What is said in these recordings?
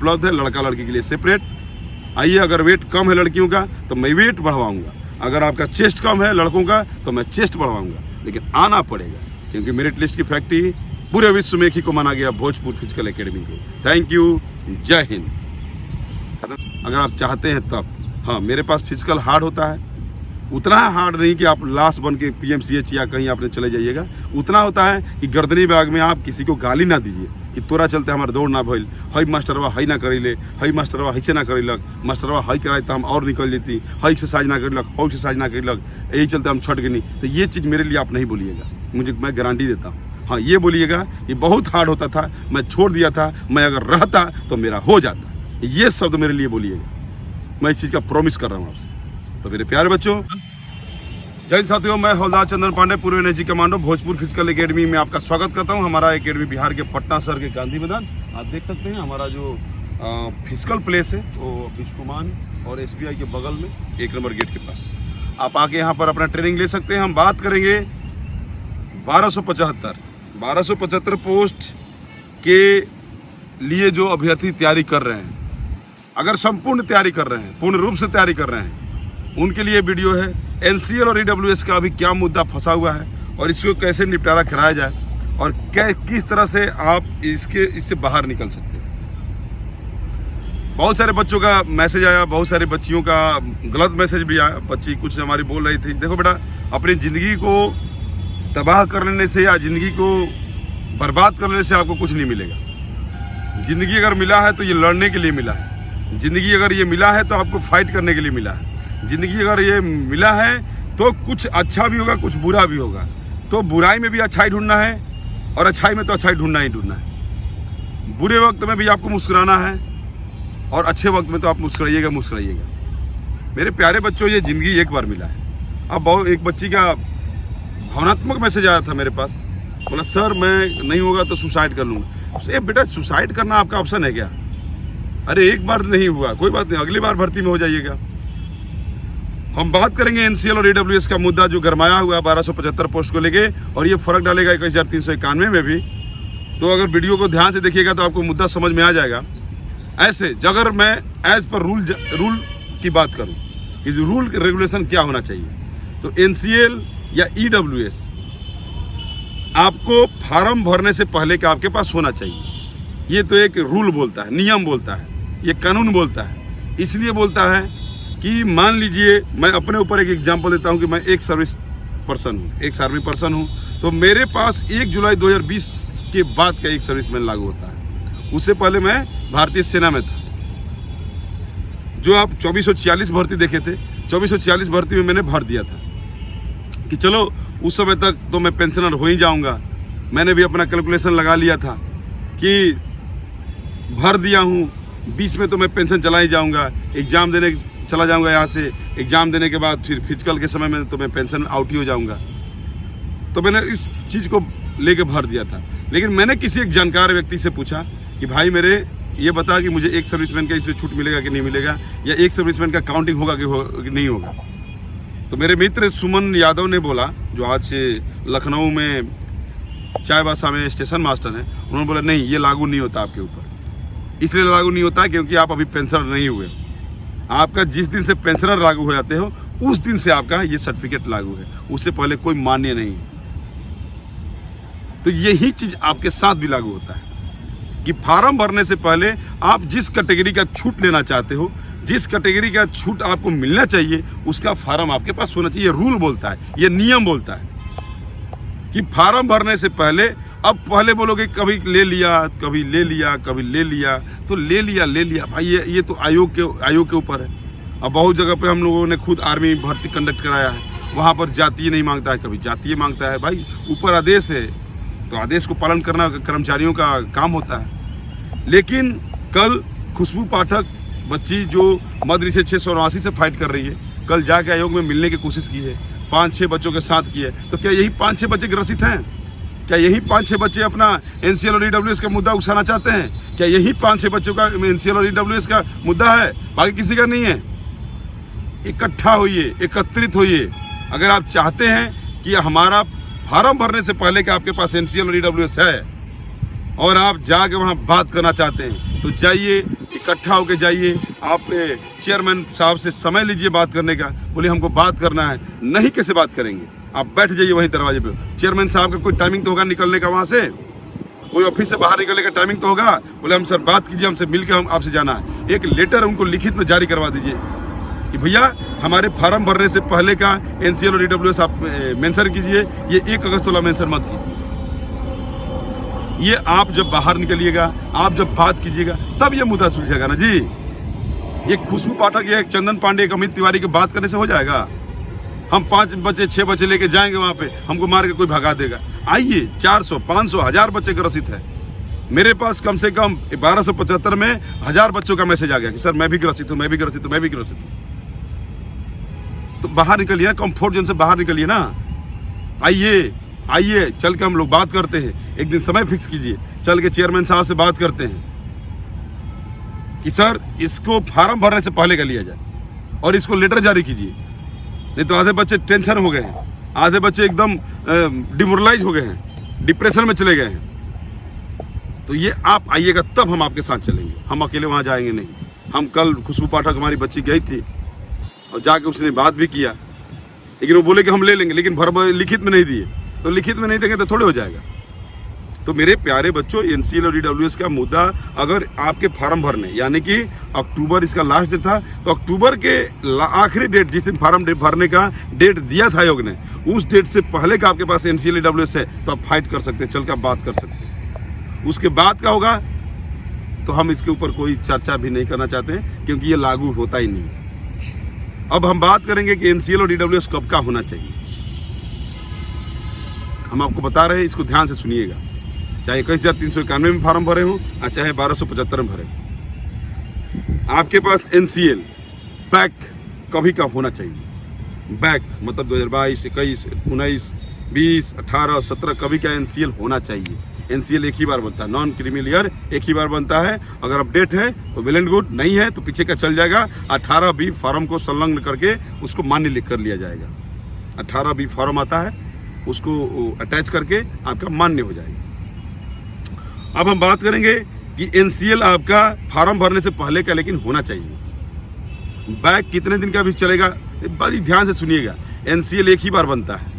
उपलब्ध है, लड़का लड़की के लिए सेपरेट। आइए, अगर वेट कम है लड़कियों का तो मैं वेट बढ़वाऊंगा, अगर आपका चेस्ट कम है लड़कों का तो मैं चेस्ट बढ़वाऊंगा, लेकिन आना पड़ेगा क्योंकि मेरिट लिस्ट की फैक्ट्री पूरे विश्व में एक ही को माना गया, भोजपुर फिजिकल एकेडमी को। थैंक यू, जय हिंद। अगर आप चाहते हैं तब, हाँ, मेरे पास फिजिकल हार्ड होता है, उतना हार्ड नहीं कि आप लाश बन के PMCH या कहीं आपने चले जाइएगा, उतना होता है कि गर्दनी बाग में आप किसी को गाली ना दीजिए कि तोरा चलते हमारे दौड़ ना भइल, हई मास्टरवा हई ना करीले, हई मास्टरवा हईसे ना करीलक, मास्टरवा हई कराई तो हम और निकल जेती, हई एक्सरसाइज ना करीलक, हई एक्सरसाइज ना करीलक, यही चलते हम छट गई। तो ये चीज़ मेरे लिए आप नहीं बोलिएगा, मुझे, मैं गारंटी देता हूँ। हाँ, ये बोलिएगा कि बहुत हार्ड होता था, मैं छोड़ दिया था, मैं अगर रहता तो मेरा हो जाता, ये शब्द मेरे लिए बोलिएगा, मैं इस चीज़ का प्रॉमिस कर रहा हूँ आपसे। तो मेरे प्यारे बच्चों, जय हिंद साथियों, मैं हवलदार चंदन पांडे, पूर्व energy commando, Bhojpur physical academy में आपका स्वागत करता हूं। हमारा एकेडमी बिहार के पटना शहर के गांधी मैदान, आप देख सकते हैं हमारा जो फिजिकल प्लेस है वो बिस्कुमान और SBI के बगल में 1 नंबर गेट के पास। आप आके यहाँ पर अपना ट्रेनिंग ले सकते हैं। हम बात करेंगे 1275 पोस्ट के लिए जो अभ्यर्थी तैयारी कर रहे हैं, अगर संपूर्ण तैयारी कर रहे हैं, पूर्ण रूप से तैयारी कर रहे हैं, उनके लिए वीडियो है। NCL और EWS का अभी क्या मुद्दा फंसा हुआ है और इसको कैसे निपटारा कराया जाए और किस तरह से आप इससे बाहर निकल सकते हैं। बहुत सारे बच्चों का मैसेज आया, बहुत सारी बच्चियों का गलत मैसेज भी आया। बच्ची कुछ हमारी बोल रही थी, देखो बेटा, अपनी ज़िंदगी को तबाह कर लेने से या ज़िंदगी को बर्बाद कर लेने से आपको कुछ नहीं मिलेगा। ज़िंदगी अगर मिला है तो ये लड़ने के लिए मिला है, ज़िंदगी अगर ये मिला है तो आपको फाइट करने के लिए मिला है, ज़िंदगी अगर ये मिला है तो कुछ अच्छा भी होगा, कुछ बुरा भी होगा। तो बुराई में भी अच्छाई ढूंढना है और अच्छाई में तो अच्छाई ढूंढना ही ढूंढना है। बुरे वक्त में भी आपको मुस्कुराना है और अच्छे वक्त में तो आप मुस्कुराइएगा। मेरे प्यारे बच्चों, ये ज़िंदगी एक बार मिला है। अब बहुत एक बच्ची का भावनात्मक मैसेज आया था मेरे पास, बोला सर मैं नहीं होगा तो सुसाइड कर लूँगा। बेटा, सुसाइड करना आपका ऑप्शन है क्या? अरे एक बार नहीं हुआ, कोई बात नहीं, अगली बार भर्ती में हो जाइएगा। हम बात करेंगे NCL और EWS का मुद्दा जो गरमाया हुआ है 1275 पोस्ट को लेके, और ये फर्क डालेगा 21,391 में भी। तो अगर वीडियो को ध्यान से देखिएगा तो आपको मुद्दा समझ में आ जाएगा। ऐसे अगर मैं एज पर रूल की बात करूं कि जो रूल रेगुलेशन क्या होना चाहिए, तो NCL या EWS आपको फार्म भरने से पहले का आपके पास होना चाहिए। ये तो एक रूल बोलता है, नियम बोलता है, ये कानून बोलता है। इसलिए बोलता है कि मान लीजिए मैं अपने ऊपर एक एग्जांपल देता हूं कि मैं एक सर्विस पर्सन हूं, एक आर्मी पर्सन हूं, तो मेरे पास 1 जुलाई 2020 के बाद का एक सर्विसमैन लागू होता है। उससे पहले मैं भारतीय सेना में था। जो आप 2446 भर्ती देखे थे, 2446 भर्ती में मैंने भर दिया था कि चलो उस समय तक तो मैं पेंशनर हो ही जाऊंगा। मैंने भी अपना कैलकुलेशन लगा लिया था कि भर दिया हूं, 20 में तो मैं पेंशन चला ही जाऊंगा, एग्जाम देने चला जाऊंगा यहाँ से, एग्जाम देने के बाद फिर फिजिकल के समय में तो मैं पेंशन आउट ही हो जाऊंगा। तो मैंने इस चीज़ को लेके भर दिया था। लेकिन मैंने किसी एक जानकार व्यक्ति से पूछा कि भाई मेरे ये बता कि मुझे एक सर्विसमैन का इसमें छूट मिलेगा कि नहीं मिलेगा, या एक सर्विसमैन का काउंटिंग होगा कि नहीं होगा। तो मेरे मित्र सुमन यादव ने बोला, जो आज से लखनऊ में चायबासा में स्टेशन मास्टर हैं, उन्होंने बोला नहीं, ये लागू नहीं होता आपके ऊपर। इसलिए लागू नहीं होता क्योंकि आप अभी पेंशनर नहीं हुए। आपका जिस दिन से पेंशनर लागू हो जाते हो उस दिन से आपका ये सर्टिफिकेट लागू है, उससे पहले कोई मान्य नहीं है। तो यही चीज आपके साथ भी लागू होता है कि फार्म भरने से पहले आप जिस कैटेगरी का छूट लेना चाहते हो, जिस कैटेगरी का छूट आपको मिलना चाहिए, उसका फार्म आपके पास होना चाहिए। रूल बोलता है, ये नियम बोलता है कि फार्म भरने से पहले, अब पहले बोलोगे कभी ले लिया, कभी ले लिया, कभी ले लिया, तो ले लिया भाई, ये तो आयोग के ऊपर है। अब बहुत जगह पे हम लोगों ने खुद आर्मी भर्ती कंडक्ट कराया है, वहाँ पर जातीय नहीं मांगता है, कभी जातीय मांगता है। भाई ऊपर आदेश है तो आदेश को पालन करना कर्मचारियों का काम होता है। लेकिन कल खुशबू पाठक बच्ची जो मध्य से 689 से फाइट कर रही है, कल जाके आयोग में मिलने की कोशिश की है, 5-6 बच्चों के साथ की है। तो क्या यही 5-6 बच्चे ग्रसित हैं? क्या यही 5-6 बच्चे अपना NCL और EWS का मुद्दा उठाना चाहते हैं? क्या यही 5-6 बच्चों का NCL और EWS का मुद्दा है, बाकी किसी का नहीं है? इकट्ठा होइए, एकत्रित होइए। अगर आप चाहते हैं कि हमारा फार्म भरने से पहले का आपके पास NCL और EWS है और आप जाके वहाँ बात करना चाहते हैं, तो जाइए इकट्ठा होके जाइए। आप चेयरमैन साहब से समय लीजिए बात करने का, बोले हमको बात करना है, नहीं कैसे बात करेंगे, आप बैठ जाइए वहीं दरवाजे पे। चेयरमैन साहब का कोई टाइमिंग तो होगा निकलने का, वहाँ से कोई ऑफिस से बाहर निकलने का टाइमिंग तो होगा। बोले हम सर बात कीजिए, हमसे मिलकर हम आपसे जाना है। एक लेटर उनको लिखित में जारी करवा दीजिए कि भैया हमारे फार्म भरने से पहले का NCL और EWS आप मेंशन कीजिए, ये 1 अगस्त वाला मेंशन मत कीजिए। ये आप जब बाहर निकलिएगा, आप जब बात कीजिएगा, तब ये मुद्दा सुलझेगा ना जी। ये खुशबू पाठक या एक चंदन पांडे, एक अमित तिवारी की बात करने से हो जाएगा? हम 5 बच्चे 6 बच्चे लेके जाएंगे वहां पे, हमको मार के कोई भगा देगा? आइए, 400 500 1000 बच्चे का रसीद है मेरे पास। कम से कम 1275 में 1000 बच्चों का मैसेज आ गया कि सर मैं भी ग्रसित हूँ, मैं भी ग्रसित हूँ, मैं भी ग्रसित हूँ। तो बाहर निकलिए ना, कंफर्ट जोन से बाहर निकलिए ना। आइए चल के हम लोग बात करते हैं। एक दिन समय फिक्स कीजिए, चल के चेयरमैन साहब से बात करते हैं कि सर इसको फार्म भरने से पहले का लिया जाए और इसको लेटर जारी कीजिए। नहीं तो आधे बच्चे टेंशन हो गए हैं, आधे बच्चे एकदम डिमोरलाइज हो गए हैं, डिप्रेशन में चले गए हैं। तो ये आप आइएगा तब हम आपके साथ चलेंगे, हम अकेले वहाँ जाएंगे नहीं। हम कल खुशबू पाठक हमारी बच्ची गई थी और जाके उसने बात भी किया, लेकिन वो बोले कि हम ले लेंगे, लेकिन लिखित में नहीं दिए। तो लिखित में नहीं देंगे तो थोड़े हो जाएगा। तो मेरे प्यारे बच्चों, NCL और EWS का मुद्दा, अगर आपके फार्म भरने, यानी कि अक्टूबर इसका लास्ट डेट था, तो अक्टूबर के आखिरी डेट, जिस दिन फार्म भरने का डेट दिया था आयोग ने, उस डेट से पहले का आपके पास NCL EWS है तो आप फाइट कर सकते हैं, चल कर बात कर सकते हैं। उसके बाद का होगा तो हम इसके ऊपर कोई चर्चा भी नहीं करना चाहते हैं, क्योंकि ये लागू होता ही नहीं। अब हम बात करेंगे कि NCL और EWS कब का होना चाहिए। हम आपको बता रहे हैं, इसको ध्यान से सुनिएगा। चाहे 21,391 में फार्म भरे हो और चाहे 1275 में भरे, आपके पास NCL बैक कभी का होना चाहिए। बैक मतलब 2022, 21, 19, 20, 18, 17 कभी का NCL होना चाहिए। NCL एक ही बार बनता है, नॉन क्रीमी लेयर एक ही बार बनता है। अगर अपडेट है तो वेल एंड गुड, नहीं है तो पीछे का चल जाएगा। 18B फॉर्म को संलग्न करके उसको मान्य लिख कर लिया जाएगा। 18B फॉर्म आता है, उसको अटैच करके आपका मान्य हो जाएगा। अब हम बात करेंगे कि NCL आपका फार्म भरने से पहले का लेकिन होना चाहिए। बैक कितने दिन का भी चलेगा, बड़ी ध्यान से सुनिएगा। NCL एक ही बार बनता है।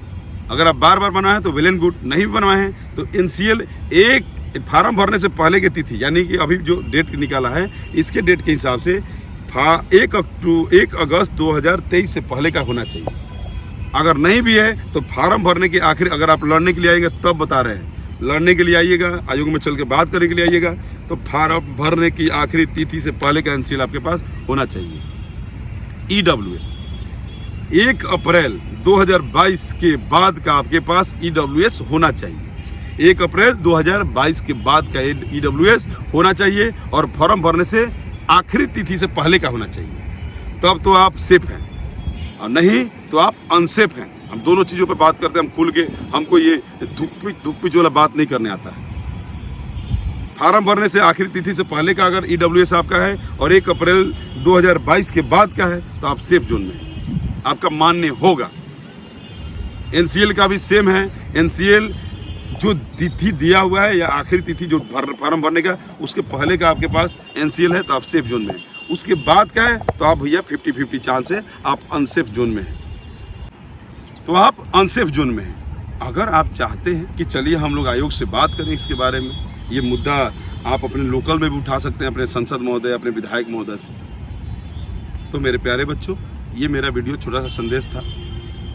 अगर आप बार बार बनवाए हैं तो वेल एंड गुड, नहीं भी बनवाए हैं तो NCL एक फार्म भरने से पहले की तिथि, यानी कि अभी जो डेट निकाला है इसके डेट के हिसाब से 1 अगस्त 2023 से पहले का होना चाहिए। अगर नहीं भी है तो फार्म भरने के आखिर, अगर आप लड़ने के लिए आएंगे तब बता रहे हैं, लड़ने के लिए आइएगा, आयोग में चल के बात करने के लिए आइएगा, तो फार्म भरने की आखिरी तिथि से पहले का NCL आपके पास होना चाहिए। EWS 1 अप्रैल 2022 के बाद का आपके पास EWS होना चाहिए। 1 अप्रैल 2022 के बाद का EWS होना चाहिए और फॉर्म भरने से आखिरी तिथि से पहले का होना चाहिए। तब तो आप सेफ हैं, और नहीं तो आप अनसेफ हैं। हम दोनों चीज़ों पे बात करते हैं, हम खुल के, हमको ये धुक पिच वाला बात नहीं करने आता है। फार्म भरने से आखिरी तिथि से पहले का अगर EWS आपका है और 1 अप्रैल 2022 के बाद का है तो आप सेफ जोन में हैं, आपका मान्य होगा। NCL का भी सेम है। NCL जो तिथि दिया हुआ है या आखिरी तिथि जो फार्म भरने का, उसके पहले का आपके पास NCL है तो आप सेफ जोन में हैं। उसके बाद का है तो आप भैया 50-50 चांस है, आप अनसेफ जोन में हैं। तो आप अनसेफ जोन में हैं। अगर आप चाहते हैं कि चलिए हम लोग आयोग से बात करें इसके बारे में, ये मुद्दा आप अपने लोकल में भी उठा सकते हैं, अपने सांसद महोदय, अपने विधायक महोदय से। तो मेरे प्यारे बच्चों, ये मेरा वीडियो छोटा सा संदेश था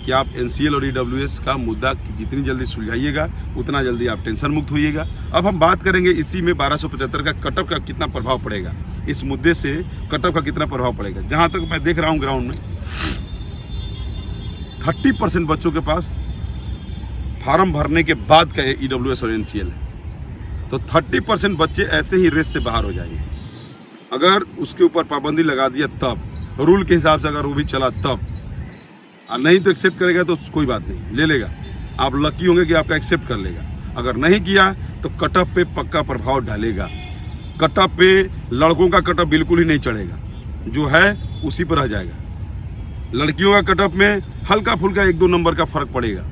कि आप NCL और EWS का मुद्दा जितनी जल्दी सुलझाइएगा उतना जल्दी आप टेंशन मुक्त होइएगा। अब हम बात करेंगे इसी में 1275 का कटअप का कितना प्रभाव पड़ेगा, इस मुद्दे से कटअप का कितना प्रभाव पड़ेगा। जहाँ तक मैं देख रहा हूँ ग्राउंड में 30% बच्चों के पास फार्म भरने के बाद का EWS और NCL है, तो 30% बच्चे ऐसे ही रेस से बाहर हो जाएंगे। अगर उसके ऊपर पाबंदी लगा दिया तब, रूल के हिसाब से अगर वो भी चला तब, और नहीं तो एक्सेप्ट करेगा तो कोई बात नहीं, ले लेगा। आप लकी होंगे कि आपका एक्सेप्ट कर लेगा। अगर नहीं किया तो कटअप पे पक्का प्रभाव डालेगा। कटअप पे लड़कों का कटअप बिल्कुल ही नहीं चढ़ेगा, जो है उसी पर रह जाएगा। लड़कियों का कटअप में हल्का फुल्का 1-2 नंबर का फर्क पड़ेगा।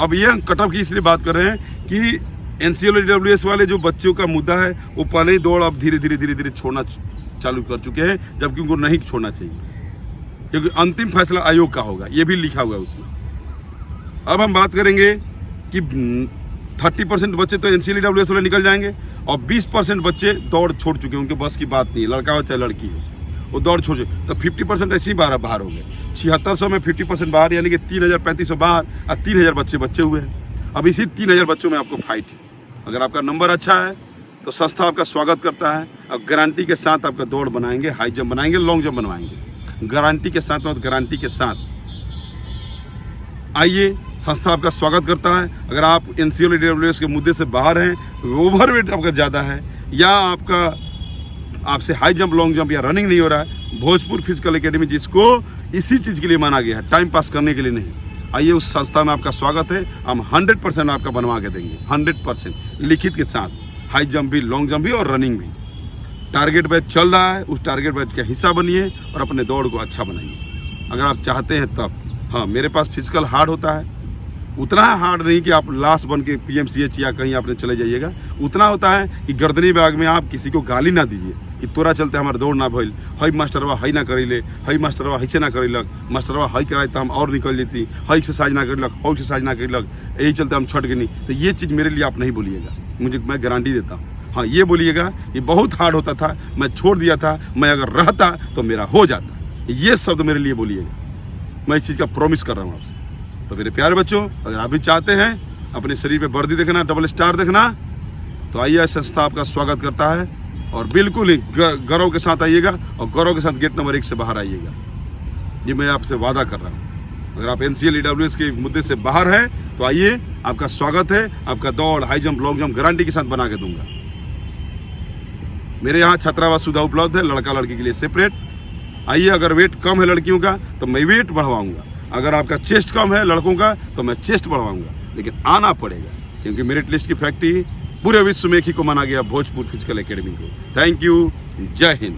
अब ये कटअप की इसलिए बात कर रहे हैं कि NCLEWS वाले जो बच्चों का मुद्दा है वो पहले ही दौड़ अब धीरे धीरे छोड़ना चालू कर चुके हैं, जबकि उनको नहीं छोड़ना चाहिए, क्योंकि अंतिम फैसला आयोग का होगा, ये भी लिखा हुआ है उसमें। अब हम बात करेंगे कि 30% बच्चे तो NCLEWS वाले निकल जाएंगे और 20% बच्चे दौड़ छोड़ चुके हैं, उनके बस की बात नहीं है, लड़का हो चाहे लड़की हो, वो दौड़ छोड़ चुके, तो 50% ऐसे ही बाहर हो गए। 7600 में 50% बाहर, यानी कि 3500 बाहर और 3000 बच्चे हुए हैं। अब इसी 3000 बच्चों में आपको फाइट है। अगर आपका नंबर अच्छा है तो संस्था आपका स्वागत करता है और गारंटी के साथ आपका दौड़ बनाएंगे, हाई जंप बनाएंगे, लॉन्ग जंप बनवाएंगे, गारंटी के साथ और गारंटी के साथ। आइए, संस्था आपका स्वागत करता है। अगर आप NCLEWS के मुद्दे से बाहर हैं, ओवरवेट आपका ज़्यादा है, या आपसे हाई जंप, लॉन्ग जंप या रनिंग नहीं हो रहा है, भोजपुर फिजिकल एकेडमी जिसको इसी चीज़ के लिए माना गया है, टाइम पास करने के लिए नहीं, आइए उस संस्था में आपका स्वागत है। हम 100% आपका बनवा के देंगे, 100% लिखित के साथ, हाई जंप भी, लॉन्ग जंप भी और रनिंग भी। टारगेट बैच चल रहा है, उस टारगेट बैच का हिस्सा बनिए और अपने दौड़ को अच्छा बनाइए, अगर आप चाहते हैं तब। हाँ, मेरे पास फिजिकल हार्ड होता है, उतना हार्ड नहीं कि आप लाश बन के PMCH या कहीं आपने चले जाइएगा, उतना होता है कि गर्दनी बाग में आप किसी को गाली ना दीजिए कि तोरा चलते हमारे दौड़ ना भइल, हई मास्टरवा हई ना करीले, हई मास्टरवा हईसे ना करीलक, मास्टरवा हई कराई तो हम और निकल जेती, हई एक्सरसाइज ना करीलक, हई एक्सरसाइज ना करीलक, यही चलते हम छट गई। तो ये चीज़ मेरे लिए आप नहीं बोलिएगा, मैं गारंटी देता हूँ। हाँ, ये बोलिएगा ये बहुत हार्ड होता था, मैं छोड़ दिया था, मैं अगर रहता तो मेरा हो जाता, ये शब्द मेरे लिए बोलिएगा, मैं इस चीज़ का प्रॉमिस कर रहा हूँ आपसे। तो मेरे प्यारे बच्चों, अगर आप भी चाहते हैं अपने शरीर पे वर्दी देखना, डबल स्टार देखना, तो आइए, संस्था आपका स्वागत करता है और बिल्कुल ही गौरव के साथ आइएगा और गौरव के साथ गेट नंबर 1 से बाहर आइएगा, ये मैं आपसे वादा कर रहा हूँ। अगर आप NCLEWS के मुद्दे से बाहर हैं तो आइए, आपका स्वागत है, आपका दौड़, high jump, long jump guarantee के साथ बना के दूंगा। मेरे यहाँ छात्रावास सुविधा उपलब्ध है, लड़का लड़की के लिए सेपरेट। आइए, अगर वेट कम है लड़कियों का तो मैं वेट बढ़वाऊंगा, अगर आपका चेस्ट कम है लड़कों का तो मैं चेस्ट बढ़वाऊंगा, लेकिन आना पड़ेगा, क्योंकि मेरिट लिस्ट की फैक्ट्री पूरे विश्व में एक ही को माना गया, भोजपुर फिजिकल एकेडमी को। थैंक यू, जय हिंद।